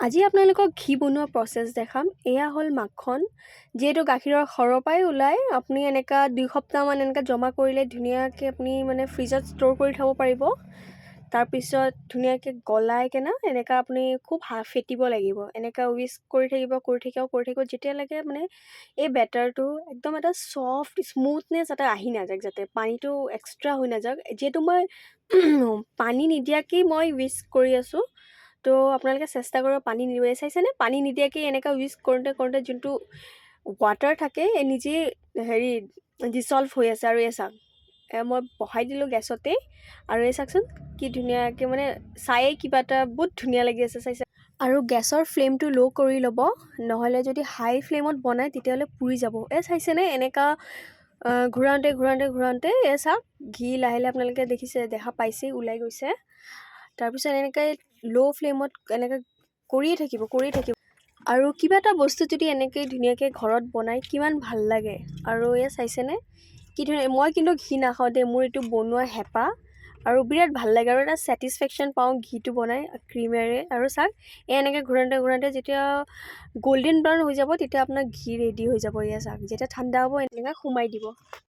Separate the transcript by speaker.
Speaker 1: আজি আপোনালোকক ঘি বনোৱা প্ৰচেছ দেখাম। এয়া হ'ল মাখন, যিহেতু গাখীৰৰ সৰৰ পৰাই ওলায়। আপুনি এনেকুৱা 2 সপ্তাহমান এনেকুৱা জমা কৰিলে ধুনীয়াকৈ আপুনি মানে ফ্ৰিজত ষ্ট'ৰ কৰি থ'ব পাৰিব। তাৰপিছত ধুনীয়াকৈ গলাই কেনে এনেকুৱা আপুনি খুব ফেটিব লাগিব। এনেকুৱা উইস্ক কৰি থাকিব যেতিয়ালৈকে মানে এই বেটাৰটো একদম এটা ছফ্ট স্মুথনেছ এটা আহি নাযাওক, যাতে পানীটো এক্সট্ৰা হৈ নাযাওক। যিহেতু মই পানী নিদিয়াকেই মই উইস্ক কৰি আছোঁ, তো আপোনালোকে চেষ্টা কৰিব পানী নিদিব। চাইছেনে, পানী নিদিয়াকৈ এনেকুৱা উইস্ক কৰোঁতে যোনটো ৱাটাৰ থাকে নিজে ডিছল্ভ হৈ আছে। আৰু এই চাওক, মই বহাই দিলোঁ গেছতেই, আৰু এই চাওকচোন কি ধুনীয়াকৈ মানে চায়ে কিবা এটা বহুত ধুনীয়া লাগি আছে, চাইছে। আৰু গেছৰ ফ্লেমটো ল' কৰি ল'ব, নহ'লে যদি হাই ফ্লেমত বনায় তেতিয়াহ'লে পুৰি যাব। চাইছেনে, এনেকুৱা ঘূৰাওঁতে চাওক ঘি লাহে লাহে আপোনালোকে দেখা পাইছেই ওলাই গৈছে। তাৰপিছত এনেকৈ ল' ফ্লেমত এনেকৈ কৰিয়ে থাকিব। আৰু কিবা এটা বস্তু যদি এনেকৈ ধুনীয়াকৈ ঘৰত বনায় কিমান ভাল লাগে। আৰু চাইছেনে কি ধুনীয়া। মই কিন্তু ঘি নাখাওঁ দেই, মোৰ এইটো বনোৱা হেঁপাহ আৰু বিৰাট ভাল লাগে, আৰু এটা ছেটিছফেকশ্যন পাওঁ ঘিটো বনাই ক্ৰীমেৰে। আৰু চাওক এনেকৈ ঘূৰাওঁতে যেতিয়া গল্ডেন ব্ৰাউন হৈ যাব তেতিয়া আপোনাৰ ঘি ৰেডি হৈ যাব। চাওক যেতিয়া ঠাণ্ডা হ'ব এনেকৈ সোমাই দিব।